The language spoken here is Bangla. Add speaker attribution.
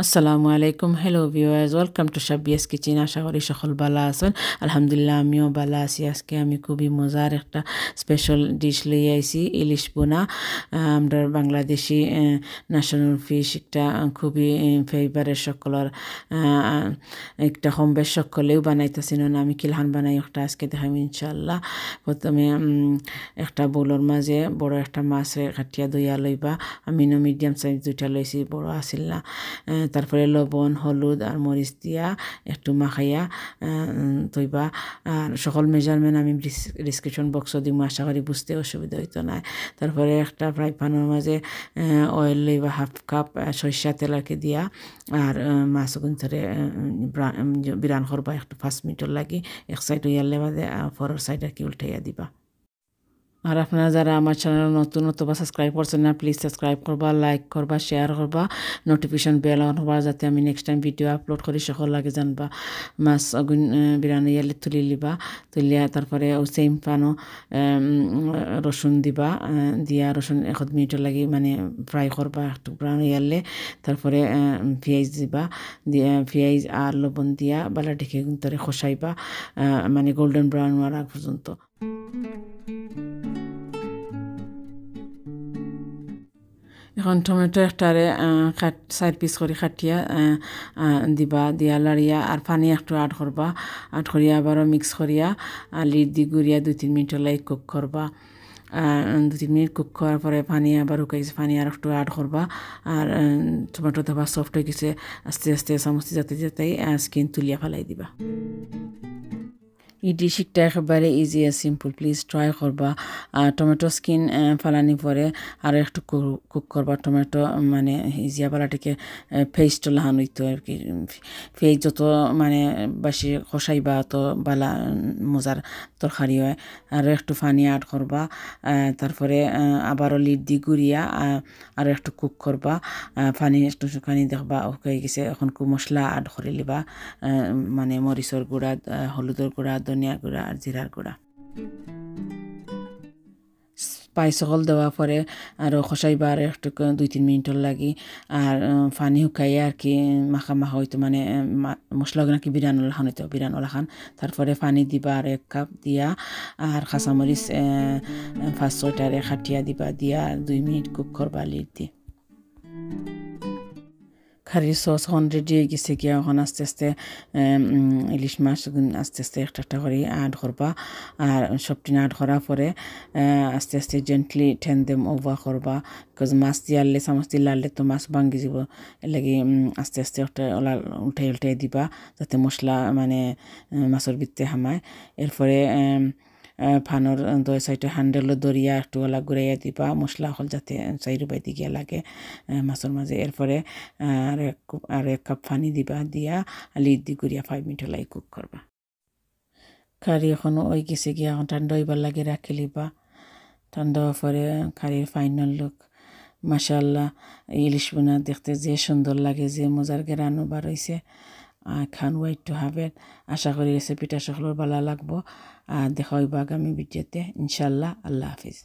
Speaker 1: আসসালামু আলাইকুম hello viewers welcome to Shabiya's kitchen আশা করি সকল ভালো আছেন আলহামদুলিল্লাহ আমিও ভালো আছি আজকে আমি খুবই মজার একটা স্পেশাল ডিশ লই আইছি ইলিশ বোনা আমরা বাংলাদেশি ন্যাশনাল ফিশ একটা খুবই ফেভারেট সকলের একটা কম বেশ সকলেও বানাইতেছি না আমি কিলহান বানাই একটা আজকে দেখাম ইনশাআল্লাহ প্রথমে একটা বোলের মাঝে বড় একটা মাছ কাটিয়া দইয়া লইবা আমি মিডিয়াম সাইজ দুইটা লইছি বড় আসিল না তারপরে লবণ হলুদ আর মরিচ দিয়া একটু মাখাইয়া তৈবা আর সকল মেজারমেন্ট আমি ডিসক্রিপশন বক্সও দিব আশা করি বুঝতে অসুবিধা হইতো না তারপরে একটা ফ্রাই প্যানের মাঝে অয়েল লইবা হাফ কাপ সরিষা তেল আর কি দিয়া আর মাছগুন ধরে বিরান করবা একটু 5 মিনিট লাগি এক সাইড হইয়ালে বাদে পরের সাইড আর কি উল্টাইয়া দিবা আর আপনারা যারা আমার চ্যানেল নতুন অথবা সাবস্ক্রাইব করছেন না প্লিজ সাবস্ক্রাইব করবা লাইক করবা শেয়ার করবা নোটিফিকেশন বেল অন করবা যাতে আমি নেক্সট টাইম ভিডিও আপলোড করি সকল লাগে জানবা মাছ আগুন বিরানি ইয়ালে তুলি লিবা তুলিয়া তারপরে ও সেম পানো রসুন দিবা দিয়া রসুন 1 মিনিট লাগি মানে ফ্রাই করবা একটু ব্রাউন ইয়ালে তারপরে পেঁয়াজ দিবা দিয়া পেঁয়াজ আর লবণ দিয়া বালা ঢেকে তরে খসাইবা মানে গোল্ডেন ব্রাউন হওয়ার আগ পর্যন্ত এখন টমেটো একটারে 4 পিস করে কাটিয়া দিবা দিয়া লাড়িয়া আর পানি একটু আড করবা আড করিয়া আবারও মিক্স করিয়া লিড দি গুড়িয়া 2-3 মিনিট লাই কুক করবা 2-3 মিনিট কুক করার পরে পানি আবার উকাইছে পানি আর একটু আড করবা আর টমেটো দেবা সফট হয়ে গেছে আস্তে আস্তে চামচ যাতে যাতে স্কিন তুলিয়া ফেলাই দিবা এই ডিশটা একেবারে ইজি আর সিম্পল প্লিজ ট্রাই করবা টমেটো স্কিন ফালানি পরে আর একটু কুক করবা টমেটো মানে ইজিয়া পালাটিকে ফেসটা লাহান হইতো আর কি ফেস যত মানে বেশি কষাইবা তো বালা মজার তরকারি হয় আর একটু পানি অ্যাড করবা তারপরে আবারও লিড দি গুড়িয়া আর একটু কুক করবা পানি একটু পানি দেখবা হয়ে গেছে এখন খুব মশলা অ্যাড করে লিবা মানে মরিচর গুঁড়া হলুদের গুঁড়া ধনিয়া গুঁড়া আর জিরার গুঁড়া স্পাইস সকল দেওয়া পরে আরও খসাইবা আর একটু 2-3 মিনিটের লাগি আর পানি শুকাইয়া আর কি মাখা মাখা হইতো মানে মশলা নাকি বিরানো লাখান হইতো বিরানো লাখান তারপরে পানি দিবা আর 1 কাপ দিয়া আর কাঁচামরিচ 5-6টারে খাটিয়া দিবা দিয়া 2 মিনিট কুক করবা লিড দিয়ে কারির সস এখন রেডি হয়ে গেছে গিয়া এখন আস্তে আস্তে ইলিশ মাছ আস্তে আস্তে একটা একটা করে অ্যাড করবা আর সবটি অ্যাড করার পরে আস্তে আস্তে জেন্টলি ঠেন দেম ওভার করবা বিকজ মাছ দিয়ে আনলে চামচ দিয়ে লাড়লে তো মাছ ভাঙ্গি যাব এর লাগি আস্তে আস্তে একটা উল্টাই উল্টাই দিবা যাতে মশলা মানে মাছের ভিতরে হামায় এরপরে ফানোর 2 সাইডে হ্যান্ডেলও দরিয়া একটু ওলা ঘুরাইয়া দিবা মশলা হল যাতে চাইরো বাইতে গিয়া লাগে মাছের মাঝে এরপরে আর 1 কাপ পানি দিবা দিয়া লিড দি ঘুরিয়া 5 মিনিট লাই কুক করবা কারি এখন ওই গেছে গিয়া এখন ঠান্ডা হইবার লাগে রাখি লিবা ঠান্ডা হওয়ার পরে কারির ফাইনাল লুক মাশাআল্লাহ ইলিশ বোনা দেখতে যে সুন্দর লাগে যে মজার গেরানো বার হইছে খান ওয়াইট টু হ্যাভ ইট আশা করি রেসিপিটা সকলের ভালো লাগবো আর দেখা হইব আগামী ভিডিওতে ইনশাআল্লাহ আল্লাহ হাফিজ